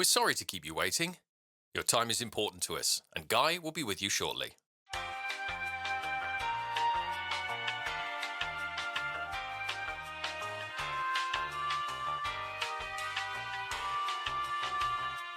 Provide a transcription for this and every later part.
We're sorry to keep you waiting. Your time is important to us, and Guy will be with you shortly.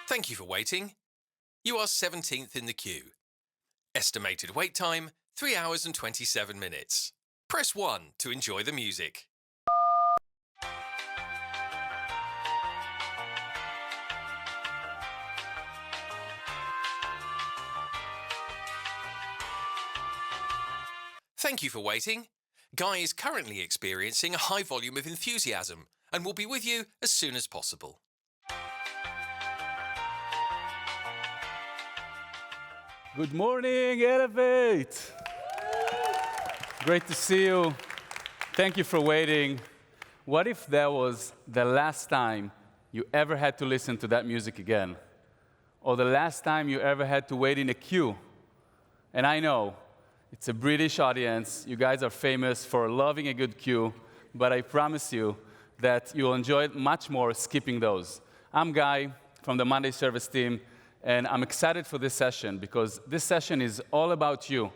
Thank you for waiting. You are 17th in the queue. Estimated wait time, 3 hours and 27 minutes. Press 1 to enjoy the music. Thank you for waiting. Guy is currently experiencing a high volume of enthusiasm and will be with you as soon as possible. Good morning, Elevate! Great to see you. Thank you for waiting. What if that was the last time you ever had to listen to that music again? Or the last time you ever had to wait in a queue? And I know, it's a British audience. You guys are famous for loving a good queue, but I promise you that you'll enjoy it much more skipping those. I'm Guy from the Monday Service team, and I'm excited for this session because this session is all about you.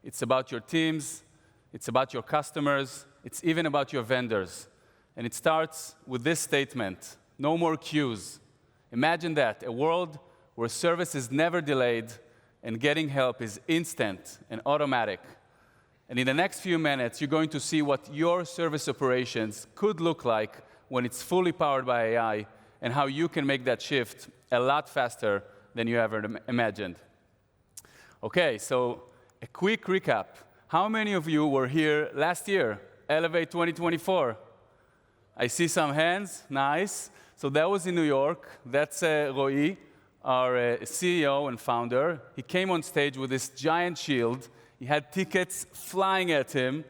It's about your teams, it's about your customers, it's even about your vendors. And it starts with this statement: no more queues. Imagine that, a world where service is never delayed and getting help is instant and automatic. And in the next few minutes, you're going to see what your service operations could look like when it's fully powered by AI and how you can make that shift a lot faster than you ever imagined. Okay, so a quick recap. How many of you were here last year, Elevate 2024? I see some hands, nice. So that was in New York. That's Roy, our CEO and founder. He came on stage with this giant shield. He had tickets flying at him.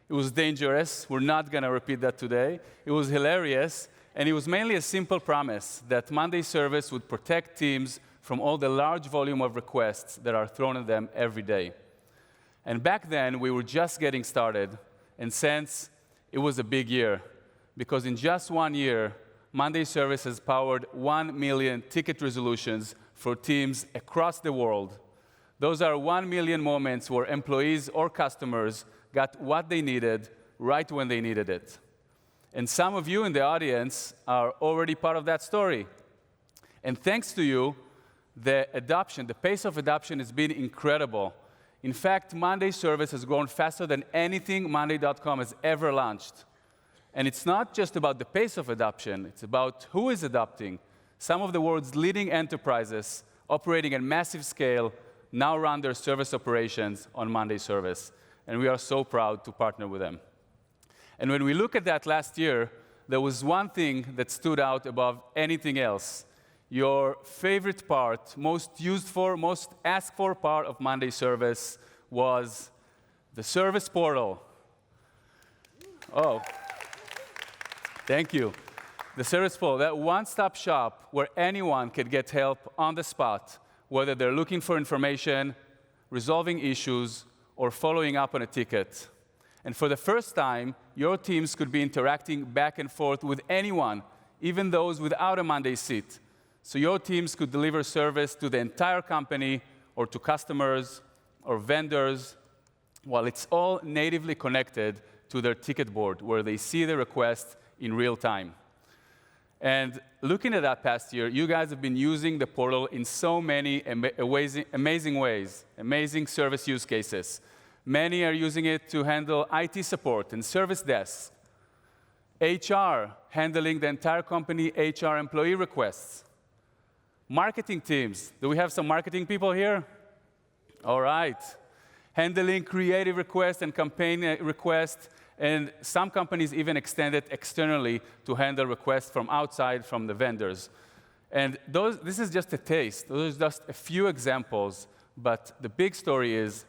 It was dangerous. We're not going to repeat that today. It was hilarious. And it was mainly a simple promise that Monday Service would protect teams from all the large volume of requests that are thrown at them every day. And back then, we were just getting started. And since it was a big year, because in just 1 year, Monday Service has powered 1 million ticket resolutions for teams across the world. Those are 1 million moments where employees or customers got what they needed right when they needed it. And some of you in the audience are already part of that story. And thanks to you, the pace of adoption has been incredible. In fact, Monday Service has grown faster than anything Monday.com has ever launched. And it's not just about the pace of adoption, it's about who is adopting. Some of the world's leading enterprises operating at massive scale now run their service operations on Monday Service. And we are so proud to partner with them. And when we look at that last year, there was one thing that stood out above anything else. Your favorite part, most used for, most asked for part of Monday Service was the service portal. Oh. Thank you. The service portal, that one-stop shop where anyone can get help on the spot, whether they're looking for information, resolving issues, or following up on a ticket. And for the first time, your teams could be interacting back and forth with anyone, even those without a Monday seat. So your teams could deliver service to the entire company or to customers or vendors, while it's all natively connected to their ticket board, where they see the request in real time. And looking at that past year, you guys have been using the portal in so many amazing ways, amazing service use cases. Many are using it to handle IT support and service desks. HR, handling the entire company HR employee requests. Marketing teams. Do we have some marketing people here? All right. Handling creative requests and campaign requests. And some companies even extend it externally to handle requests from outside, from the vendors. And this is just a taste. Those are just a few examples. But the big story is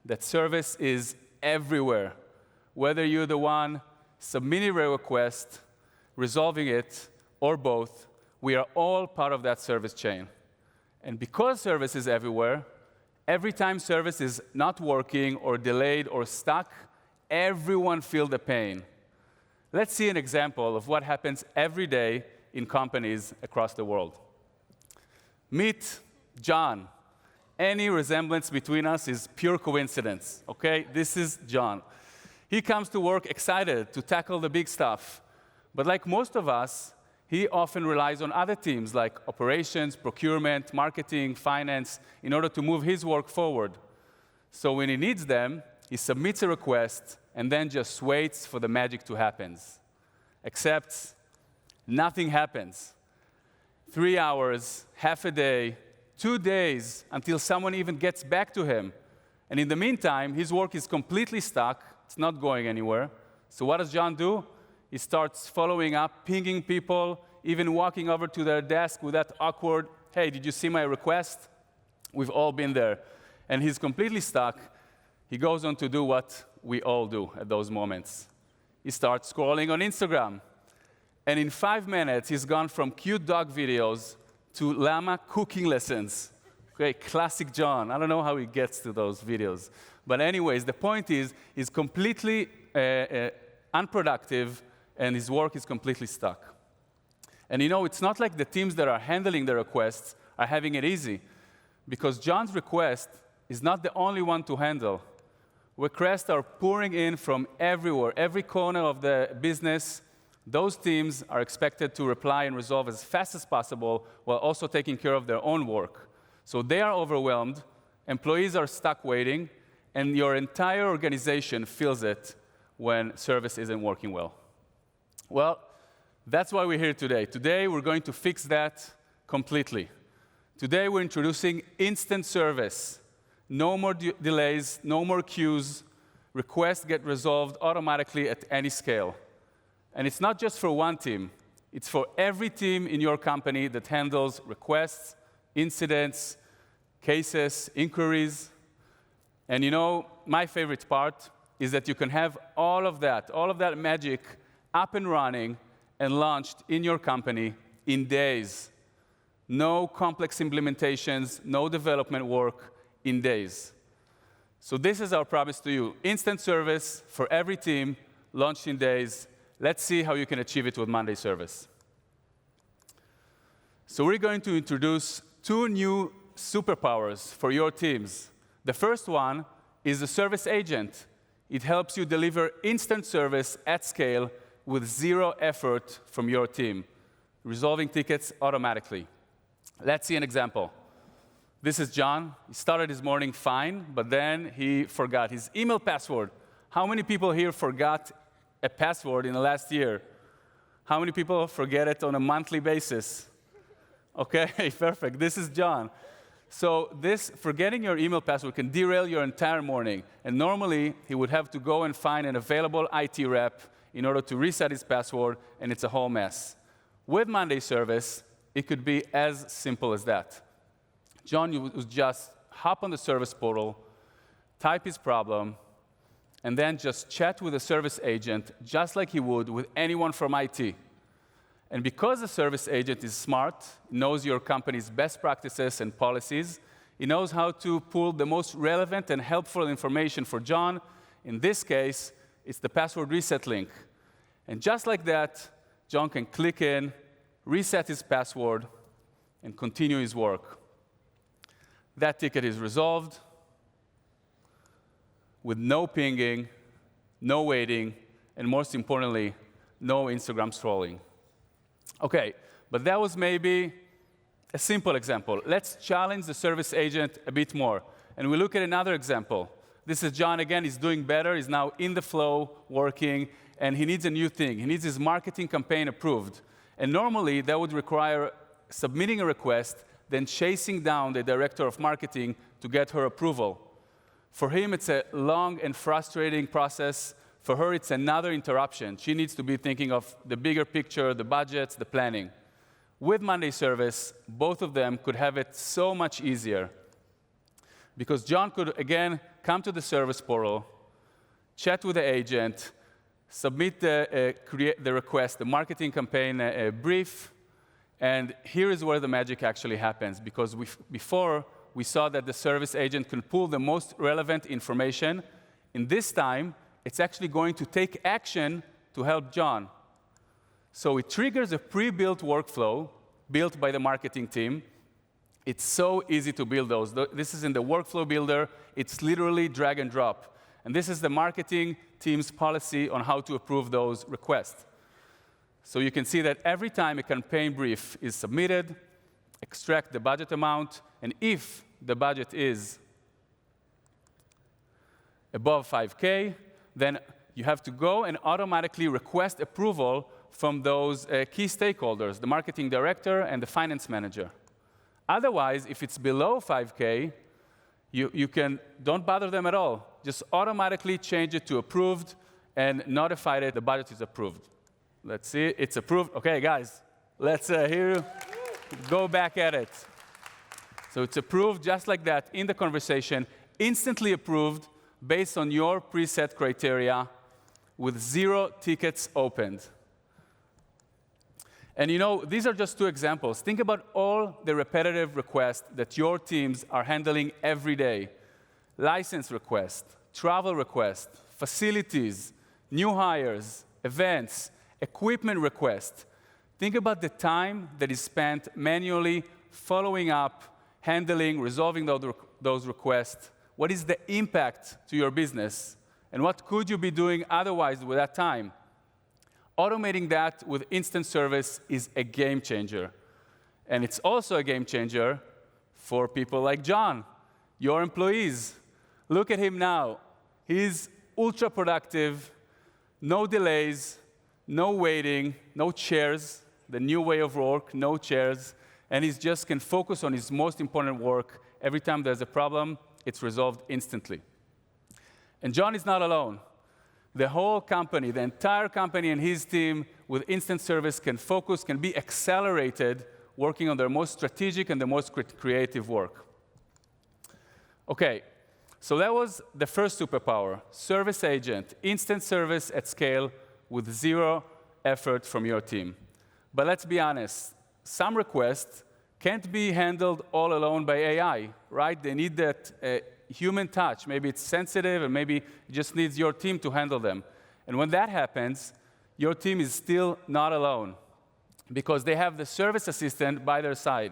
that service is everywhere. Whether you're the one submitting a request, resolving it, or both, we are all part of that service chain. And because service is everywhere, every time service is not working or delayed or stuck, everyone feels the pain. Let's see an example of what happens every day in companies across the world. Meet John. Any resemblance between us is pure coincidence, okay? This is John. He comes to work excited to tackle the big stuff. But like most of us, he often relies on other teams like operations, procurement, marketing, finance, in order to move his work forward. So when he needs them, he submits a request and then just waits for the magic to happen. Except nothing happens. 3 hours, half a day, 2 days until someone even gets back to him. And in the meantime, his work is completely stuck. It's not going anywhere. So what does John do? He starts following up, pinging people, even walking over to their desk with that awkward, hey, did you see my request? We've all been there. And he's completely stuck. He goes on to do what we all do at those moments. He starts scrolling on Instagram. And in 5 minutes, he's gone from cute dog videos to llama cooking lessons. Okay, classic John. I don't know how he gets to those videos. But anyways, the point is, he's completely unproductive, and his work is completely stuck. And you know, it's not like the teams that are handling the requests are having it easy, because John's request is not the only one to handle. Requests are pouring in from everywhere, every corner of the business. Those teams are expected to reply and resolve as fast as possible while also taking care of their own work. So they are overwhelmed, employees are stuck waiting, and your entire organization feels it when service isn't working well. Well, that's why we're here today. Today, we're going to fix that completely. Today, we're introducing instant service. No more delays, no more queues. Requests get resolved automatically at any scale. And it's not just for one team. It's for every team in your company that handles requests, incidents, cases, inquiries. And you know, my favorite part is that you can have all of that magic up and running and launched in your company in days. No complex implementations, no development work, in days. So this is our promise to you. Instant service for every team, launched in days. Let's see how you can achieve it with Monday Service. So we're going to introduce 2 new superpowers for your teams. The first one is the service agent. It helps you deliver instant service at scale with 0 effort from your team, resolving tickets automatically. Let's see an example. This is John. He started his morning fine, but then he forgot his email password. How many people here forgot a password in the last year? How many people forget it on a monthly basis? Okay, perfect. This is John. So this forgetting your email password can derail your entire morning. And normally, he would have to go and find an available IT rep in order to reset his password, and it's a whole mess. With Monday Service, it could be as simple as that. John would just hop on the service portal, type his problem, and then just chat with the service agent just like he would with anyone from IT. And because the service agent is smart, knows your company's best practices and policies, he knows how to pull the most relevant and helpful information for John. In this case, it's the password reset link. And just like that, John can click in, reset his password, and continue his work. That ticket is resolved with no pinging, no waiting, and most importantly, no Instagram scrolling. Okay, but that was maybe a simple example. Let's challenge the service agent a bit more. And we look at another example. This is John again. He's doing better. He's now in the flow, working, and he needs a new thing. He needs his marketing campaign approved. And normally, that would require submitting a request, then chasing down the director of marketing to get her approval. For him, it's a long and frustrating process. For her, it's another interruption. She needs to be thinking of the bigger picture, the budgets, the planning. With Monday Service, both of them could have it so much easier. Because John could, again, come to the service portal, chat with the agent, submit the request, the marketing campaign brief, and here is where the magic actually happens. Because before, we saw that the service agent can pull the most relevant information. In this time, it's actually going to take action to help John. So it triggers a pre-built workflow built by the marketing team. It's so easy to build those. This is in the workflow builder. It's literally drag and drop. And this is the marketing team's policy on how to approve those requests. So you can see that every time a campaign brief is submitted, extract the budget amount, and if the budget is above 5K, then you have to go and automatically request approval from those key stakeholders, the marketing director and the finance manager. Otherwise, if it's below 5K, don't bother them at all. Just automatically change it to approved and notify that the budget is approved. Let's see, it's approved. Okay, guys, let's hear you. Go back at it. So it's approved just like that in the conversation, instantly approved based on your preset criteria with 0 tickets opened. And these are just 2 examples. Think about all the repetitive requests that your teams are handling every day. License requests, travel requests, facilities, new hires, events, equipment requests. Think about the time that is spent manually following up, handling, resolving those requests. What is the impact to your business? And what could you be doing otherwise with that time? Automating that with instant service is a game changer. And it's also a game changer for people like John, your employees. Look at him now. He's ultra productive, no delays, no waiting, no chairs, the new way of work, no chairs, and he just can focus on his most important work. Every time there's a problem, it's resolved instantly. And John is not alone. The whole company, the entire company and his team with instant service can focus, can be accelerated, working on their most strategic and the most creative work. Okay, so that was the first superpower, service agent, instant service at scale with 0 effort from your team. But let's be honest, some requests can't be handled all alone by AI, right? They need that human touch. Maybe it's sensitive, and maybe it just needs your team to handle them. And when that happens, your team is still not alone because they have the service assistant by their side,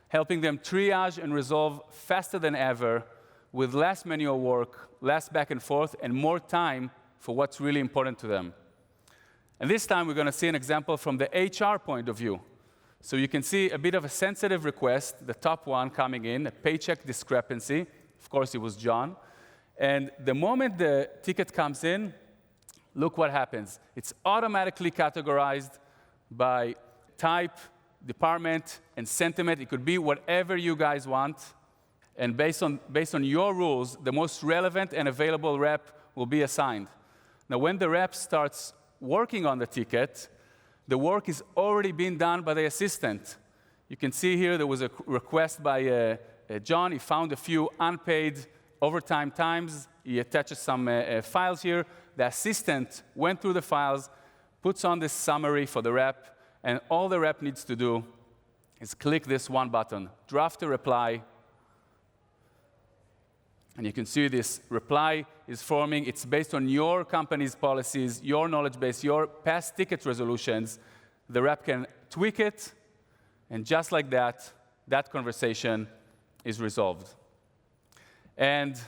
helping them triage and resolve faster than ever with less manual work, less back and forth, and more time for what's really important to them. And this time, we're going to see an example from the HR point of view. So you can see a bit of a sensitive request, the top one coming in, a paycheck discrepancy. Of course, it was John. And the moment the ticket comes in, look what happens. It's automatically categorized by type, department, and sentiment. It could be whatever you guys want. And based on your rules, the most relevant and available rep will be assigned. Now, when the rep starts working on the ticket, the work is already being done by the assistant. You can see here there was a request by John. He found a few unpaid overtime times. He attaches some files here. The assistant went through the files, puts on this summary for the rep, and all the rep needs to do is click this one button, draft a reply, and you can see this reply is forming. It's based on your company's policies, your knowledge base, your past ticket resolutions. The rep can tweak it, and just like that, that conversation is resolved. And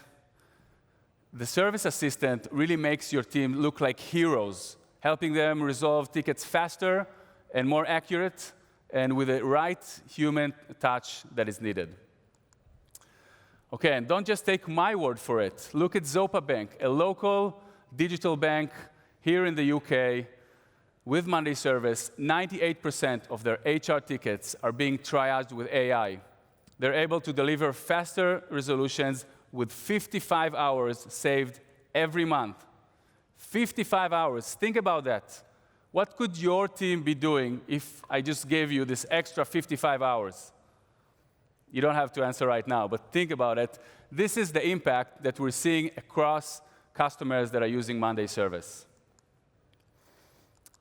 the service assistant really makes your team look like heroes, helping them resolve tickets faster and more accurate, and with the right human touch that is needed. Okay, and don't just take my word for it. Look at Zopa Bank, a local digital bank here in the UK with Monday Service. 98% of their HR tickets are being triaged with AI. They're able to deliver faster resolutions with 55 hours saved every month. 55 hours. Think about that. What could your team be doing if I just gave you this extra 55 hours? You don't have to answer right now, but think about it. This is the impact that we're seeing across customers that are using Monday Service.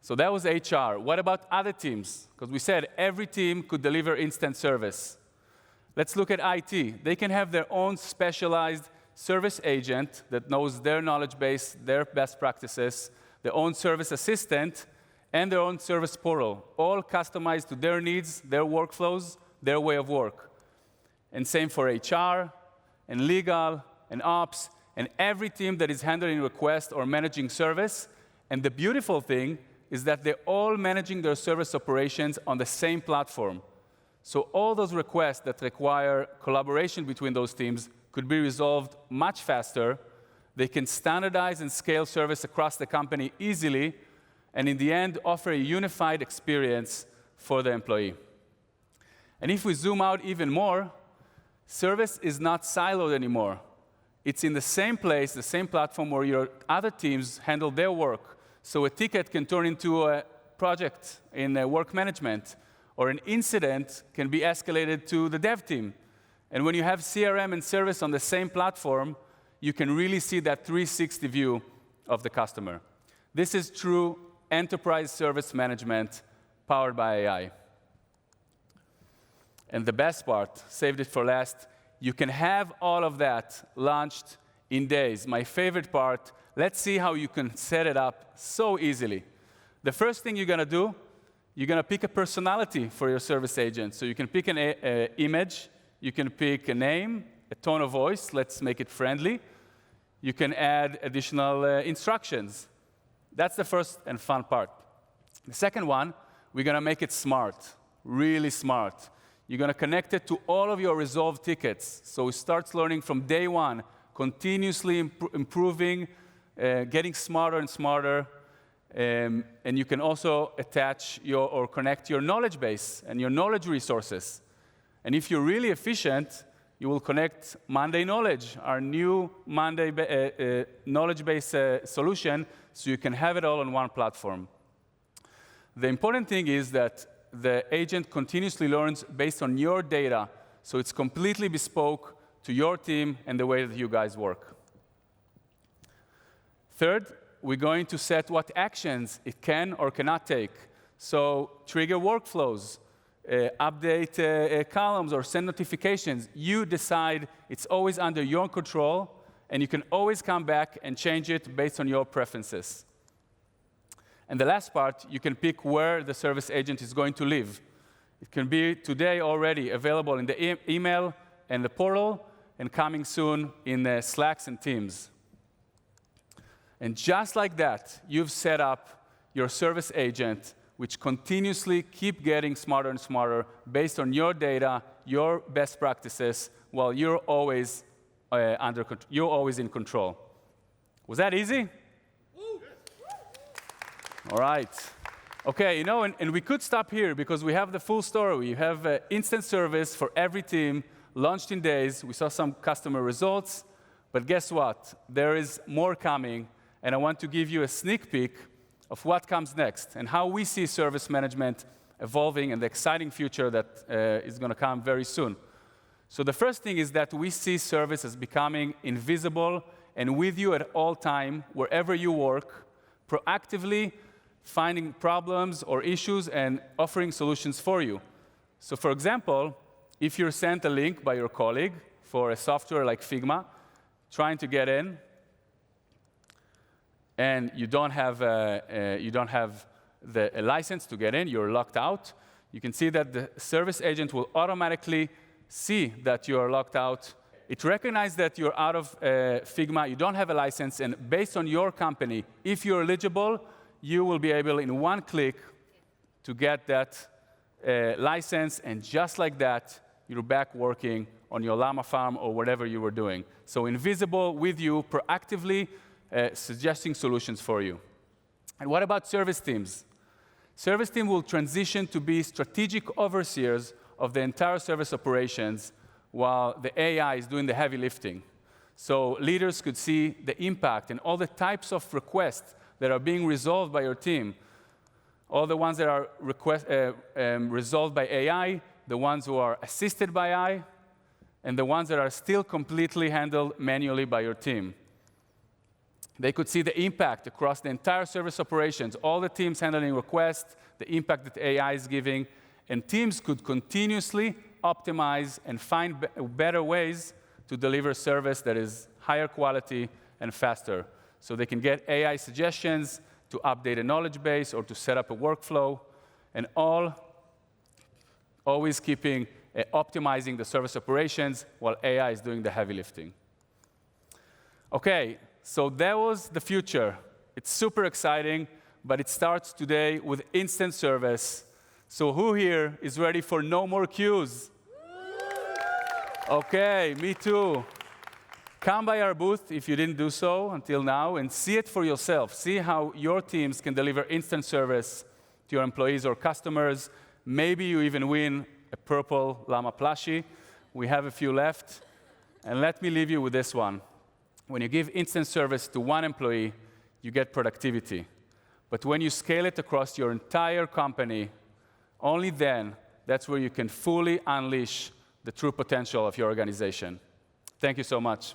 So that was HR. What about other teams? Because we said every team could deliver instant service. Let's look at IT. They can have their own specialized service agent that knows their knowledge base, their best practices, their own service assistant, and their own service portal, all customized to their needs, their workflows, their way of work. And same for HR, and legal, and ops, and every team that is handling request or managing service. And the beautiful thing is that they're all managing their service operations on the same platform. So all those requests that require collaboration between those teams could be resolved much faster. They can standardize and scale service across the company easily, and in the end, offer a unified experience for the employee. And if we zoom out even more, service is not siloed anymore. It's in the same place, the same platform where your other teams handle their work. So a ticket can turn into a project in work management, or an incident can be escalated to the dev team. And when you have CRM and service on the same platform, you can really see that 360 view of the customer. This is true enterprise service management powered by AI. And the best part, saved it for last, you can have all of that launched in days. My favorite part, let's see how you can set it up so easily. The first thing you're going to do, you're going to pick a personality for your service agent. So you can pick an image, you can pick a name, a tone of voice, let's make it friendly. You can add additional instructions. That's the first and fun part. The second one, we're going to make it smart, really smart. You're going to connect it to all of your resolved tickets. So it starts learning from day one, continuously improving, getting smarter and smarter. And you can also attach or connect your knowledge base and your knowledge resources. And if you're really efficient, you will connect Monday Knowledge, our new Monday knowledge-based solution, so you can have it all on one platform. The important thing is that the agent continuously learns based on your data, so it's completely bespoke to your team and the way that you guys work. Third, we're going to set what actions it can or cannot take. So trigger workflows, update columns, or send notifications. You decide. It's always under your control, and you can always come back and change it based on your preferences. And the last part, you can pick where the service agent is going to live. It can be today already available in the email and the portal, and coming soon in Slacks and Teams. And just like that, you've set up your service agent, which continuously keep getting smarter and smarter based on your data, your best practices, while you're always in control. Was that easy? All right. Okay, and we could stop here because we have the full story. We have instant service for every team, launched in days. We saw some customer results, but guess what? There is more coming, and I want to give you a sneak peek of what comes next and how we see service management evolving and the exciting future that is going to come very soon. So the first thing is that we see service as becoming invisible and with you at all time, wherever you work, proactively finding problems or issues and offering solutions for you. So for example, if you're sent a link by your colleague for a software like Figma, trying to get in, and you don't have a license to get in, you're locked out, you can see that the service agent will automatically see that you are locked out. It recognizes that you're out of Figma, you don't have a license, and based on your company, if you're eligible, you will be able in one click to get that license, and just like that, you're back working on your llama farm or whatever you were doing. So invisible with you, proactively suggesting solutions for you. And what about service teams? Service team will transition to be strategic overseers of the entire service operations while the AI is doing the heavy lifting. So leaders could see the impact and all the types of requests that are being resolved by your team. All the ones that are resolved by AI, the ones who are assisted by AI, and the ones that are still completely handled manually by your team. They could see the impact across the entire service operations, all the teams handling requests, the impact that AI is giving, and teams could continuously optimize and find better ways to deliver service that is higher quality and faster. So they can get AI suggestions to update a knowledge base or to set up a workflow, and always keeping optimizing the service operations while AI is doing the heavy lifting. Okay, so that was the future. It's super exciting, but it starts today with instant service. So who here is ready for no more queues? Okay, me too. Come by our booth if you didn't do so until now and see it for yourself. See how your teams can deliver instant service to your employees or customers. Maybe you even win a purple llama plushie. We have a few left. And let me leave you with this one. When you give instant service to one employee, you get productivity. But when you scale it across your entire company, only then, that's where you can fully unleash the true potential of your organization. Thank you so much.